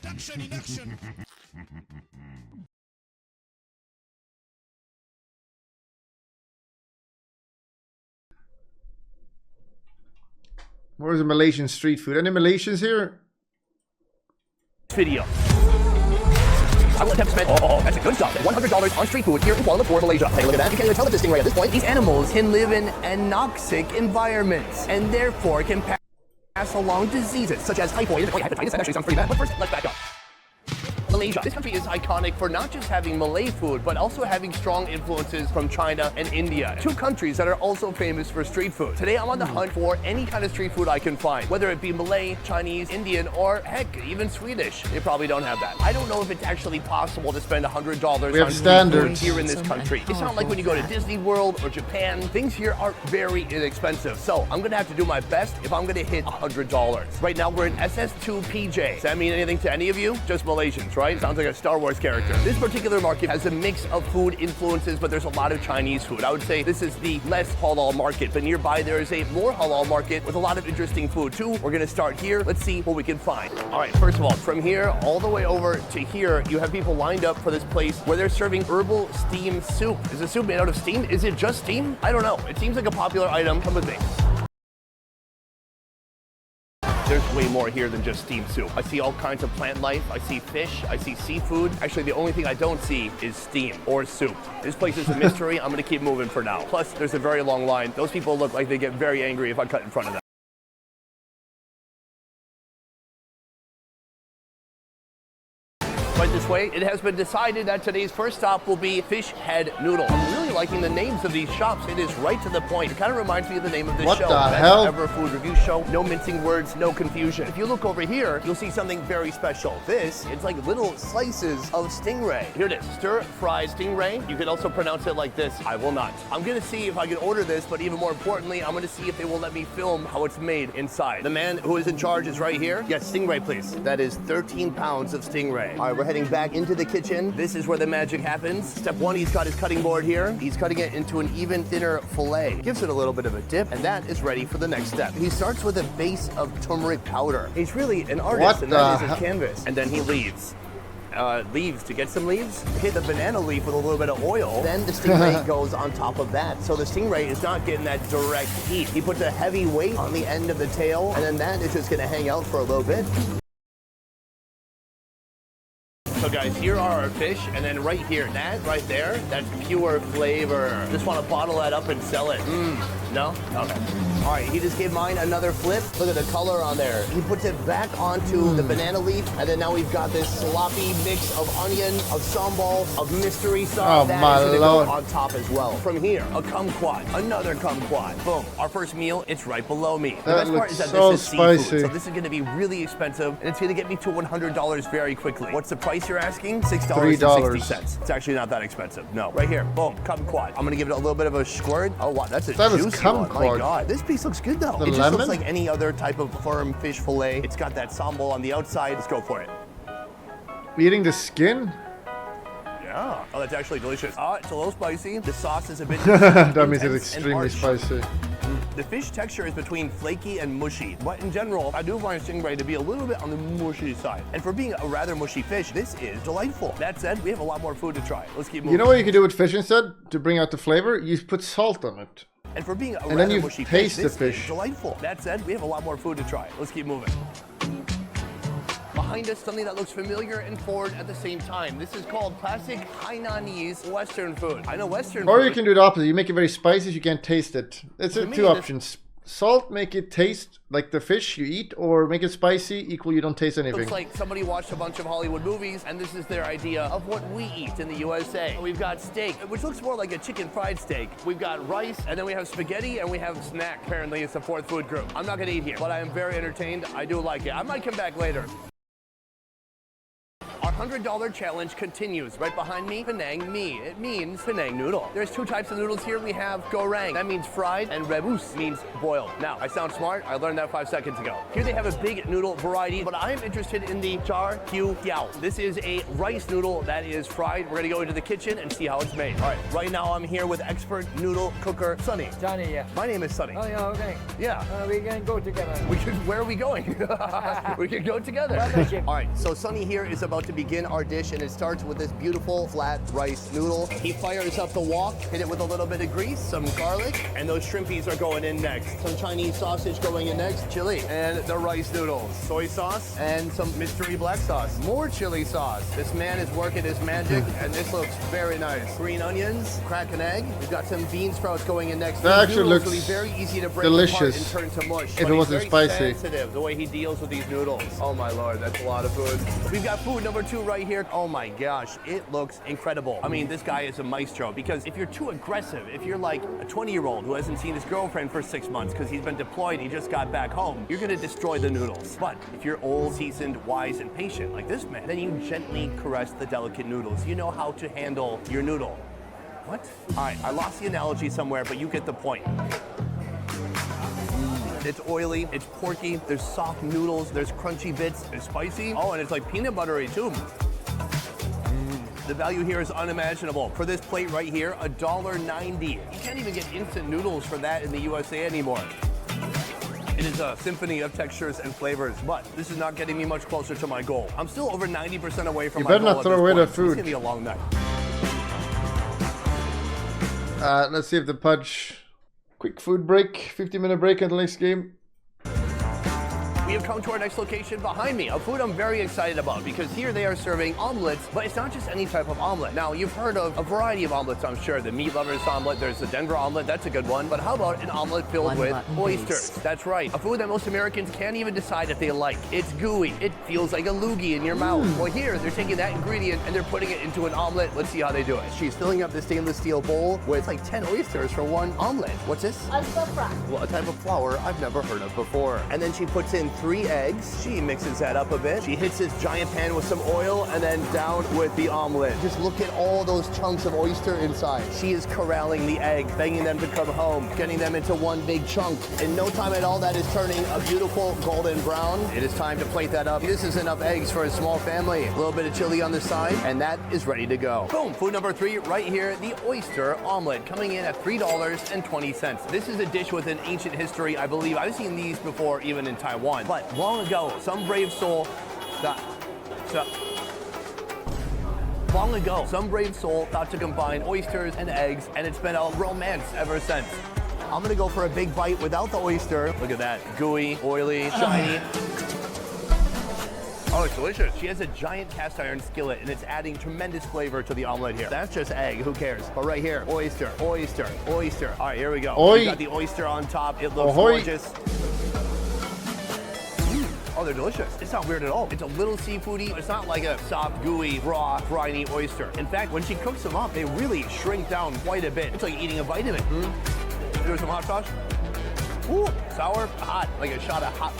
Production in action. Where's the Malaysian street food? Any Malaysians here? Video. I will attempt to spend, that's a good job, $100 on street food here in Kuala Lumpur, Malaysia. Take a look at that. You can't even tell it's a stingray at this point. These animals can live in anoxic environments and therefore can pass along diseases such as typhoid and hepatitis. That actually sounds pretty bad, but first, let's back up. Malaysia. This country is iconic for not just having Malay food, but also having strong influences from China and India. Two countries that are also famous for street food. Today, I'm on the hunt for any kind of street food I can find, whether it be Malay, Chinese, Indian, or heck, even Swedish. They probably don't have that. I don't know if it's actually possible to spend $100 on standards food here in this country. It's not like when you go to Disney World or Japan. Things here are very inexpensive. So I'm gonna have to do my best if I'm gonna hit $100. Right now, we're in SS2 PJ. Does that mean anything to any of you? Just Malaysians, right? Sounds like a Star Wars character. This particular market has a mix of food influences, but there's a lot of Chinese food. I would say this is the less halal market, but nearby there is a more halal market with a lot of interesting food too. We're gonna start here. Let's see what we can find. All right, first of all, from here all the way over to here, you have people lined up for this place where they're serving herbal steam soup. Is the soup made out of steam? Is it just steam? I don't know. It seems like a popular item. Come with me. There's way more here than just steamed soup. I see all kinds of plant life. I see fish. I see seafood. Actually, the only thing I don't see is steam or soup. This place is a mystery. I'm gonna keep moving for now. Plus, there's a very long line. Those people look like they get very angry if I cut in front of them. Right this way, it has been decided that today's first stop will be Fish Head Noodle. I'm really liking the names of these shops. It is right to the point. It kind of reminds me of the name of this show. What the hell? Ever food review show. No mincing words, no confusion. If you look over here, you'll see something very special. This, it's like little slices of stingray. Here it is, stir-fried stingray. You can also pronounce it like this. I will not. I'm gonna see if I can order this, but even more importantly, I'm gonna see if they will let me film how it's made inside. The man who is in charge is right here. Yes, stingray, please. That is 13 pounds of stingray. All right, we're heading back into the kitchen. This is where the magic happens. Step one, he's got his cutting board here. He's cutting it into an even thinner fillet. Gives it a little bit of a dip, and that is ready for the next step. He starts with a base of turmeric powder. He's really an artist, and that is a canvas. And then he leaves. Leaves to get some leaves. Hit the banana leaf with a little bit of oil. Then the stingray goes on top of that. So the stingray is not getting that direct heat. He puts a heavy weight on the end of the tail, and then that is just gonna hang out for a little bit. So guys, here are our fish, and then right here, that right there, that's pure flavor. Just want to bottle that up and sell it. No? Okay. All right, he just gave mine another flip. Look at the color on there. He puts it back onto the banana leaf, and then now we've got this sloppy mix of onion, of sambal, of mystery sauce. Oh, that my is gonna Lord. go on top as well. From here, a kumquat, another kumquat. Boom. Our first meal, it's right below me. The best part is that so this is spicy. seafood, so this is gonna be really expensive, and it's gonna get me to $100 very quickly. What's the price you're asking? $6.60. It's actually not that expensive. No. Right here, boom, kumquat. I'm gonna give it a little bit of a squirt. Oh wow, that's a juicy one. My God, this piece looks good though. The It just lemon? looks like any other type of firm fish fillet. It's got that sambal on the outside. Let's go for it. Eating the skin? Yeah. Oh, that's actually delicious. It's a little spicy. The sauce is a bit That means it's intense and extremely harsh. spicy. The fish texture is between flaky and mushy, but in general, I do find stingray to be a little bit on the mushy side. And for being a rather mushy fish, this is delightful. That said, we have a lot more food to try. Let's keep moving. You know what you can do with fish instead to bring out the flavor? You put salt on it. And for being a then rather you mushy taste fish, the this fish. is delightful. That said, we have a lot more food to try. Let's keep moving. Behind us, something that looks familiar and foreign at the same time. This is called classic Hainanese Western food. I know Western Or food. you can do the opposite. You make it very spicy, so you can't taste it. It's To me, two this- options. Salt, make it taste like the fish you eat, or make it spicy, equal you don't taste anything. Looks like somebody watched a bunch of Hollywood movies, and this is their idea of what we eat in the USA. We've got steak, which looks more like a chicken fried steak. We've got rice, and then we have spaghetti, and we have snack. Apparently, it's the fourth food group. I'm not gonna eat here, but I am very entertained. I do like it. I might come back later. Our $100 challenge continues. Right behind me, Penang mee. It means Penang noodle. There's two types of noodles here. We have goreng, that means fried, and rebus means boiled. Now, I sound smart. I learned that 5 seconds ago. Here they have a big noodle variety, but I'm interested in the char hiu tiao. This is a rice noodle that is fried. We're gonna go into the kitchen and see how it's made. All right, right now I'm here with expert noodle cooker Sunny. Johnny, yeah. My name is Sunny. Oh, yeah, okay. Yeah. We can go together. Where are we going? We can go together. Partnership. All right, so Sunny here is about to begin our dish, and it starts with this beautiful flat rice noodle. He fires up the wok, hit it with a little bit of grease, some garlic, and those shrimpies are going in next. Some Chinese sausage going in next, chili, and the rice noodles. Soy sauce and some mystery black sauce. More chili sauce. This man is working his magic, and this looks very nice. Green onions, crack an egg. We've got some bean sprouts going in next. That actually looks will be very easy to break delicious apart and turn to mush. if it wasn't spicy. Sensitive, the way he deals with these noodles. Oh my lord, that's a lot of food. We've got food number 2 right here. Oh my gosh, it looks incredible. I mean, this guy is a maestro, because if you're too aggressive, if you're like a 20-year-old who hasn't seen his girlfriend for 6 months because he's been deployed, he just got back home, you're gonna destroy the noodles. But if you're old, seasoned, wise, and patient like this man, then you gently caress the delicate noodles. You know how to handle your noodle. What? All right, I lost the analogy somewhere, but you get the point. It's oily, it's porky, there's soft noodles, there's crunchy bits, it's spicy. Oh, and it's like peanut buttery too. The value here is unimaginable. For this plate right here, $1.90. You can't even get instant noodles for that in the USA anymore. It is a symphony of textures and flavors, but this is not getting me much closer to my goal. I'm still over 90% away from my goal. You better not throw away the food. It's gonna be a long night. Let's see if the Pudge. Quick food break, 50-minute break until next game. We have come to our next location behind me, a food I'm very excited about, because here they are serving omelets, but it's not just any type of omelet. Now, you've heard of a variety of omelets, I'm sure. The meat lovers omelet, there's the Denver omelet, that's a good one. But how about an omelet filled with oysters? That's right, a food that most Americans can't even decide if they like. It's gooey, it feels like a loogie in your mouth. Well, here, they're taking that ingredient and they're putting it into an omelet. Let's see how they do it. She's filling up the stainless steel bowl with like 10 oysters for one omelet. What's this? Oyster fry. Well, a type of flour I've never heard of before. And then she puts in 3 eggs. She mixes that up a bit. She hits this giant pan with some oil and then down with the omelet. Just look at all those chunks of oyster inside. She is corralling the egg, begging them to come home, getting them into one big chunk. In no time at all, that is turning a beautiful golden brown. It is time to plate that up. This is enough eggs for a small family. A little bit of chili on the side, and that is ready to go. Boom, food number 3 right here, the oyster omelet, coming in at $3.20. This is a dish with an ancient history. I believe I've seen these before, even in Taiwan. But long ago, some brave soul thought to combine oysters and eggs, and it's been a romance ever since. I'm gonna go for a big bite without the oyster. Look at that, gooey, oily, shiny. Oh, it's delicious. She has a giant cast iron skillet, and it's adding tremendous flavor to the omelet here. That's just egg, who cares? But right here, oyster, oyster, oyster. All right, here we go. Oi. We got the oyster on top. It looks Ahoy. gorgeous. Oh, they're delicious. It's not weird at all. It's a little seafoody. It's not like a soft, gooey, raw, briny oyster. In fact, when she cooks them up, they really shrink down quite a bit. It's like eating a vitamin. Do some hot sauce. Ooh, sour, hot, like a shot of hot,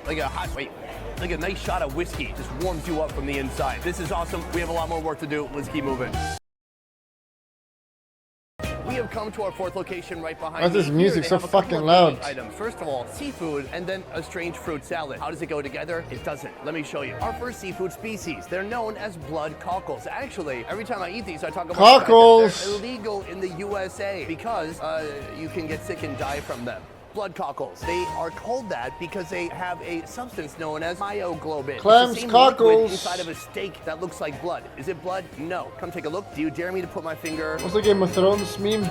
like a nice shot of whiskey. Just warms you up from the inside. This is awesome. We have a lot more work to do. Let's keep moving. We have come to our 4th location right behind Why is this me. music Here, so they have a couple fucking of loud? main items. First of all, seafood, and then a strange fruit salad. How does it go together? It doesn't. Let me show you. Our first seafood species. They're known as blood cockles. Actually, every time I eat these, I talk about Cockles. the fact that they're illegal in the USA because you can get sick and die from them. Blood cockles. They are called that because they have a substance known as myoglobin. Clams, it's the same cockles. liquid inside of a steak that looks like blood. Is it blood? No. Come take a look. Do you dare me to put my finger? What's the Game of Thrones meme?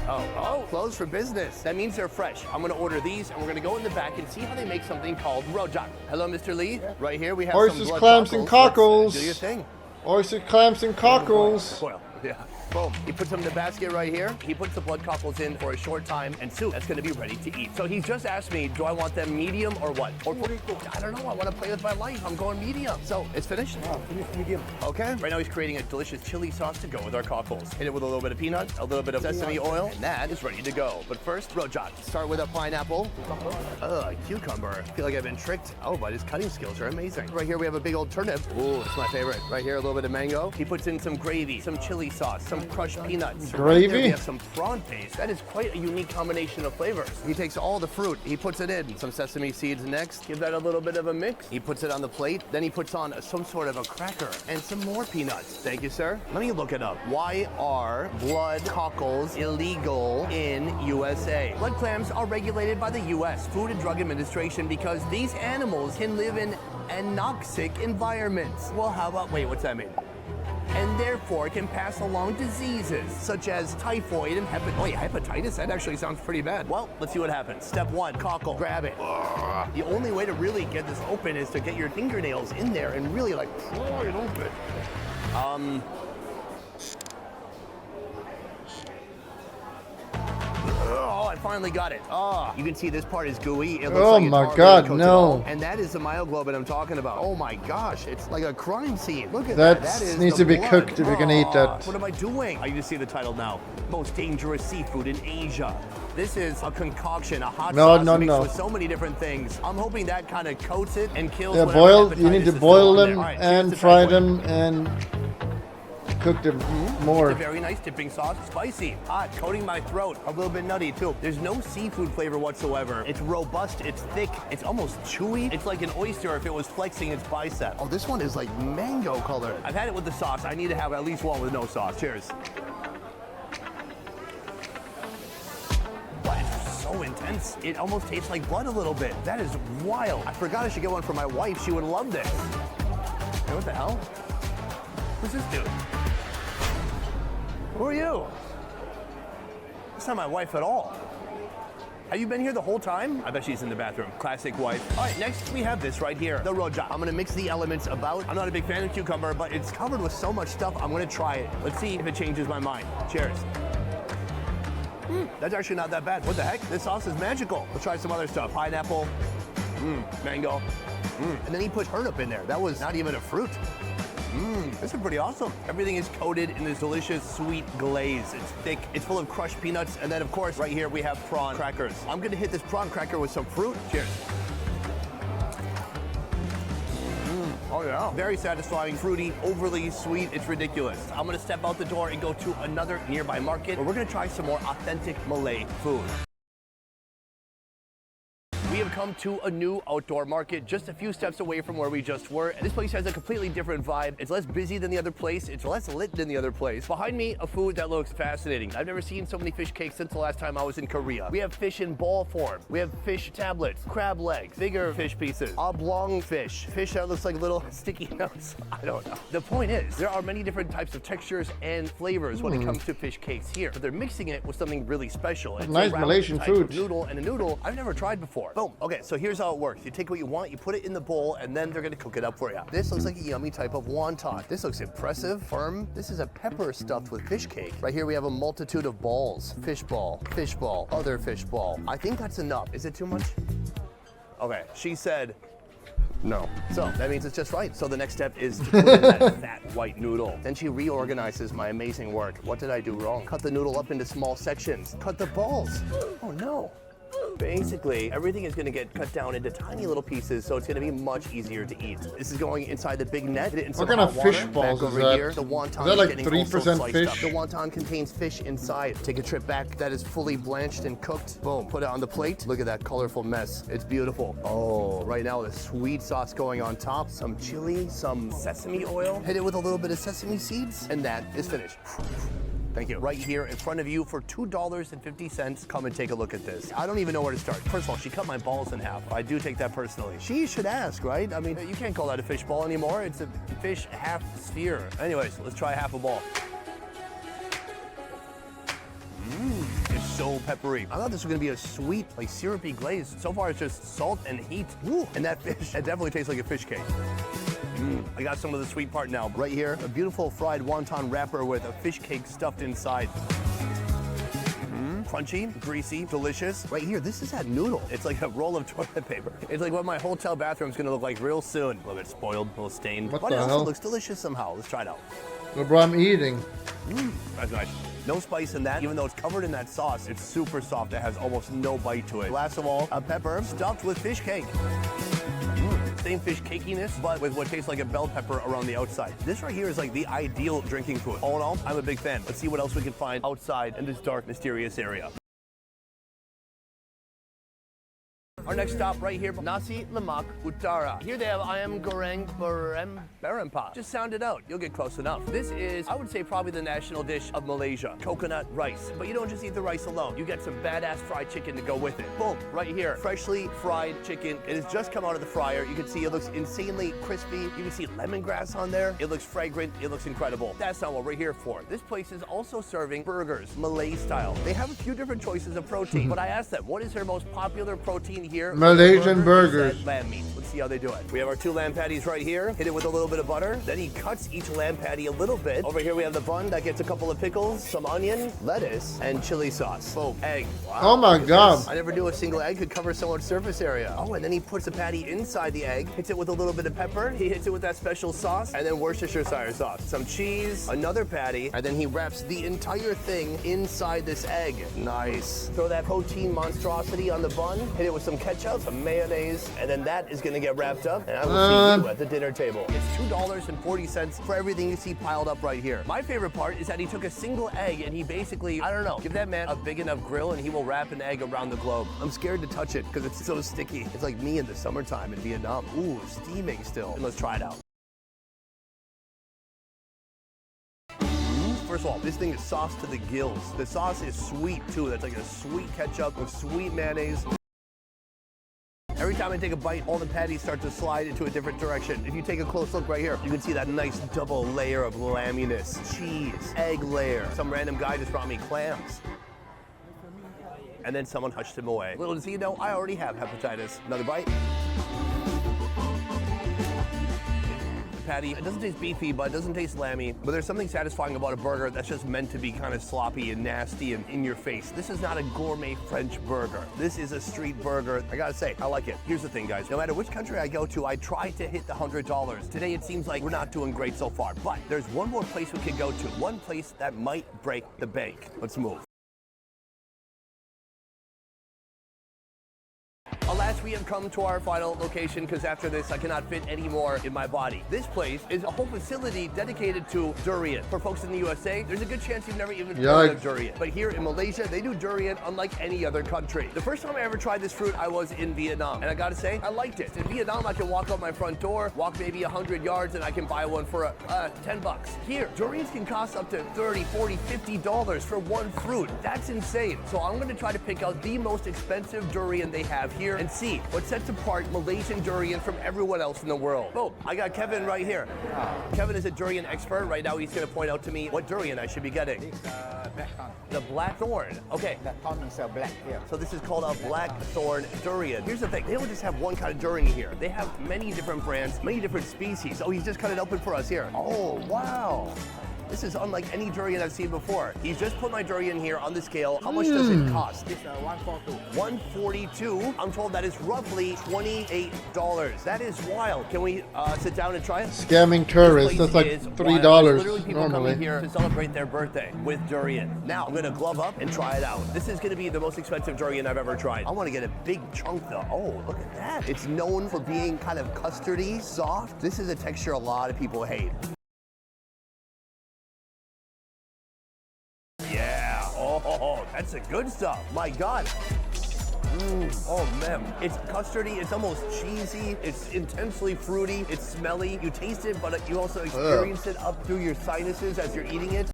Oh, closed for business. That means they're fresh. I'm gonna order these, and we're gonna go in the back and see how they make something called rojak. Hello, Mr. Lee. Yeah. Right here we have Oysters, some blood clams, and cockles. Let's, do your thing. Oyster, clams, and cockles. Well, yeah. Boom. He puts them in the basket right here. He puts the blood cockles in for a short time, and soup that's gonna be ready to eat. So he's just asked me, do I want them medium or what? Or fully cooked? I don't know, I wanna play with my life. I'm going medium. So it's finished? Oh, medium. Okay. Right now he's creating a delicious chili sauce to go with our cockles. Hit it with a little bit of peanut, a little bit of sesame oil, and that is ready to go. But first, Rojak. Start with a pineapple. Cucumber. I feel like I've been tricked. Oh, but his cutting skills are amazing. Right here we have a big old turnip. Ooh, it's my favorite. Right here, a little bit of mango. He puts in some gravy, some chili sauce, some crushed peanuts. Gravy? Right there we have some prawn paste. That is quite a unique combination of flavors. He takes all the fruit, he puts it in. Some sesame seeds next. Give that a little bit of a mix. He puts it on the plate. Then he puts on some sort of a cracker and some more peanuts. Thank you, sir. Let me look it up. Why are blood cockles illegal in USA? Blood clams are regulated by the U.S. Food and Drug Administration because these animals can live in anoxic environments. Well, how about, wait, what's that mean? And therefore can pass along diseases such as typhoid and hepatitis. That actually sounds pretty bad. Well, let's see what happens. Step one, cockle, grab it. The only way to really get this open is to get your fingernails in there and really like pry it open. Oh, I finally got it. Oh, you can see this part is gooey. It looks Oh like it's my hardly God, cooked no. at all. And that is the myoglobin I'm talking about. Oh my gosh, it's like a crime scene. Look at That that. That is needs the to be blood. cooked if you're gonna eat that. What am I doing? I just see the title now. Most dangerous seafood in Asia. This is a concoction, a hot sauce mixed with so many different things. I'm hoping that kind of coats it and kills They're whatever boiled. You hepatitis need to is boil still on them there. All right, and here's the fry typhoid. them and cook them It's more. a very nice dipping sauce. Spicy, hot, coating my throat. A little bit nutty too. There's no seafood flavor whatsoever. It's robust, it's thick, it's almost chewy. It's like an oyster if it was flexing its bicep. Oh, this one is like mango colored. I've had it with the sauce. I need to have at least one with no sauce. Cheers. Wow, it's so intense. It almost tastes like blood a little bit. That is wild. I forgot I should get one for my wife. She would love this. Hey, what the hell? Who's this dude? Who are you? That's not my wife at all. Have you been here the whole time? I bet she's in the bathroom. Classic wife. All right, next we have this right here, the rojak. I'm gonna mix the elements about. I'm not a big fan of cucumber, but it's covered with so much stuff. I'm gonna try it. Let's see if it changes my mind. Cheers. That's actually not that bad. What the heck? This sauce is magical. Let's try some other stuff. Pineapple, mango, and then he put turnip in there. That was not even a fruit. This is pretty awesome. Everything is coated in this delicious sweet glaze. It's thick, it's full of crushed peanuts, and then of course, right here we have prawn crackers. I'm gonna hit this prawn cracker with some fruit. Cheers. Oh yeah. Very satisfying, fruity, overly sweet. It's ridiculous. I'm gonna step out the door and go to another nearby market where we're gonna try some more authentic Malay food. We have come to a new outdoor market just a few steps away from where we just were. And this place has a completely different vibe. It's less busy than the other place. It's less lit than the other place. Behind me, a food that looks fascinating. I've never seen so many fish cakes since the last time I was in Korea. We have fish in ball form. We have fish tablets, crab legs, bigger fish pieces, oblong fish, fish that looks like little sticky notes. I don't know. The point is, there are many different types of textures and flavors when it comes to fish cakes here, but they're mixing it with something really special. It's Nice a Malaysian type of food. noodle, and a noodle I've never tried before. Boom. Okay, so here's how it works. You take what you want, you put it in the bowl, and then they're gonna cook it up for you. This looks like a yummy type of wonton. This looks impressive, firm. This is a pepper stuffed with fish cake. Right here we have a multitude of balls. Fish ball, other fish ball. I think that's enough. Is it too much? Okay, she said no. So that means it's just right. So the next step is to put in that fat white noodle. Then she reorganizes my amazing work. What did I do wrong? Cut the noodle up into small sections. Cut the balls. Oh no. Basically, everything is going to get cut down into tiny little pieces, so it's going to be much easier to eat. This is going inside the big net. What kind of fish balls is that? Here, the wonton Is that like getting also 3% sliced fish? up. The wonton contains fish inside. Take a trip back. That is fully blanched and cooked. Boom. Put it on the plate. Look at that colorful mess. It's beautiful. Oh, right now the sweet sauce going on top. Some chili, some sesame oil. Hit it with a little bit of sesame seeds, and that is finished. Thank you. Right here in front of you for $2.50. Come and take a look at this. I don't even know where to start. First of all, she cut my balls in half. I do take that personally. She should ask, right? I mean, you can't call that a fish ball anymore. It's a fish half sphere. Anyways, let's try half a ball. It's so peppery. I thought this was gonna be a sweet, like syrupy glaze. So far, it's just salt and heat. Woo! And that fish, that definitely tastes like a fish cake. I got some of the sweet part now. Right here, a beautiful fried wonton wrapper with a fish cake stuffed inside. Crunchy, greasy, delicious. Right here, this is that noodle. It's like a roll of toilet paper. It's like what my hotel bathroom's gonna look like real soon. A little bit spoiled, a little stained. What But the it also hell? looks delicious somehow. Let's try it out. Well, bro, I'm eating. That's nice. No spice in that, even though it's covered in that sauce. It's super soft. It has almost no bite to it. Last of all, a pepper stuffed with fish cake. Same fish cakiness, but with what tastes like a bell pepper around the outside. This right here is like the ideal drinking food. All in all, I'm a big fan. Let's see what else we can find outside in this dark, mysterious area. Our next stop right here, Nasi, Lemak, Utara. Here they have ayam goreng berempa. Just sound it out, you'll get close enough. This is, I would say, probably the national dish of Malaysia. Coconut rice. But you don't just eat the rice alone. You get some badass fried chicken to go with it. Boom, right here, freshly fried chicken. It has just come out of the fryer. You can see it looks insanely crispy. You can see lemongrass on there. It looks fragrant, it looks incredible. That's not what we're here for. This place is also serving burgers, Malay style. They have a few different choices of protein, but I asked them, what is their most popular protein here? Malaysian burgers. Lamb meat. Let's see how they do it. We have our 2 lamb patties right here. Hit it with a little bit of butter. Then he cuts each lamb patty a little bit. Over here we have the bun that gets a couple of pickles, some onion, lettuce, and chili sauce. Boom. Egg. Wow. Oh my God. I never knew a single egg could cover so much surface area. Oh, and then he puts the patty inside the egg, hits it with a little bit of pepper. He hits it with that special sauce, and then Worcestershire sauce. Some cheese, another patty, and then he wraps the entire thing inside this egg. Nice. Throw that protein monstrosity on the bun, hit it with some ketchup, some mayonnaise, and then that is gonna get wrapped up, and I will see you at the dinner table. It's $2.40 for everything you see piled up right here. My favorite part is that he took a single egg and he basically, I don't know, give that man a big enough grill and he will wrap an egg around the globe. I'm scared to touch it because it's so sticky. It's like me in the summertime in Vietnam. Ooh, steaming still. And let's try it out. First of all, this thing is sauced to the gills. The sauce is sweet too. That's like a sweet ketchup with sweet mayonnaise. Every time I take a bite, all the patties start to slide into a different direction. If you take a close look right here, you can see that nice double layer of lamminess, cheese, egg layer. Some random guy just brought me clams. And then someone hushed him away. Little does he know, I already have hepatitis. Another bite. Patty. It doesn't taste beefy, but it doesn't taste lammy. But there's something satisfying about a burger that's just meant to be kind of sloppy and nasty and in your face. This is not a gourmet French burger. This is a street burger. I gotta say, I like it. Here's the thing, guys. No matter which country I go to, I try to hit the $100. Today, it seems like we're not doing great so far. But there's one more place we could go to. One place that might break the bank. Let's move. Alas, we have come to our final location because after this, I cannot fit any more in my body. This place is a whole facility dedicated to durian. For folks in the USA, there's a good chance you've never even heard of durian. But here in Malaysia, they do durian unlike any other country. The first time I ever tried this fruit, I was in Vietnam. And I gotta say, I liked it. In Vietnam, I can walk out my front door, walk maybe 100 yards, and I can buy one for 10 bucks. Here, durians can cost up to $30, $40, $50 for one fruit. That's insane. So I'm gonna try to pick out the most expensive durian they have here and see what sets apart Malaysian durian from everyone else in the world. Boom, I got Kevin right here. Kevin is a durian expert. Right now he's gonna point out to me what durian I should be getting. This blackthorn. The blackthorn, okay. Blackthorn is black here. So this is called a blackthorn durian. Here's the thing, they don't just have one kind of durian here. They have many different brands, many different species. Oh, he's just cut it open for us here. Oh, wow. This is unlike any durian I've seen before. He's just put my durian here on the scale. How much does it cost? It's 142. 142. I'm told that is roughly $28. That is wild. Can we sit down and try it? Scamming tourists. That's like $3 Literally people normally. coming here to celebrate their birthday with durian. Now I'm gonna glove up and try it out. This is gonna be the most expensive durian I've ever tried. I want to get a big chunk though. Oh, look at that. It's known for being kind of custardy, soft. This is a texture a lot of people hate. Yeah, oh, that's the good stuff. My God. Oh man, it's custardy, it's almost cheesy, it's intensely fruity, it's smelly. You taste it, but you also experience it up through your sinuses as you're eating it.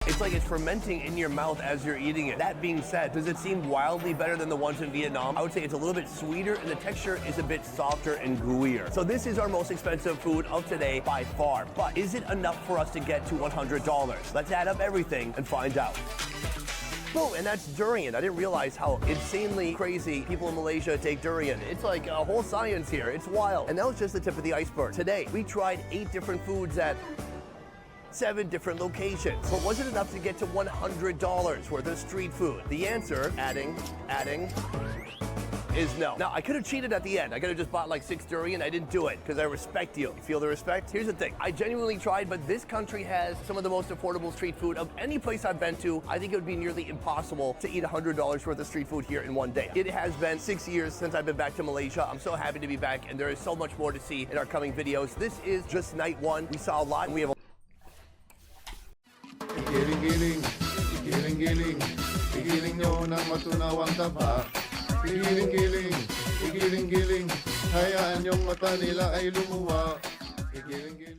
It's like it's fermenting in your mouth as you're eating it. That being said, does it seem wildly better than the ones in Vietnam? I would say it's a little bit sweeter and the texture is a bit softer and gooier. So this is our most expensive food of today by far. But is it enough for us to get to $100? Let's add up everything and find out. Boom, and that's durian. I didn't realize how insanely crazy people in Malaysia take durian. It's like a whole science here. It's wild. And that was just the tip of the iceberg. Today, we tried 8 different foods at 7 different locations. But was it enough to get to $100 worth of street food? The answer, adding, is no. Now, I could have cheated at the end. I could have just bought like 6 durian. I didn't do it because I respect you. You feel the respect? Here's the thing. I genuinely tried, but this country has some of the most affordable street food of any place I've been to. I think it would be nearly impossible to eat $100 worth of street food here in one day. It has been 6 years since I've been back to Malaysia. I'm so happy to be back, and there is so much more to see in our coming videos. This is just night 1. We saw a lot, and we have a Giling-giling, giling-giling, igiling nyo ng matunawang taba. Giling-giling, giling-giling, hayaan yung mata nila ay lumuwa. Giling-giling.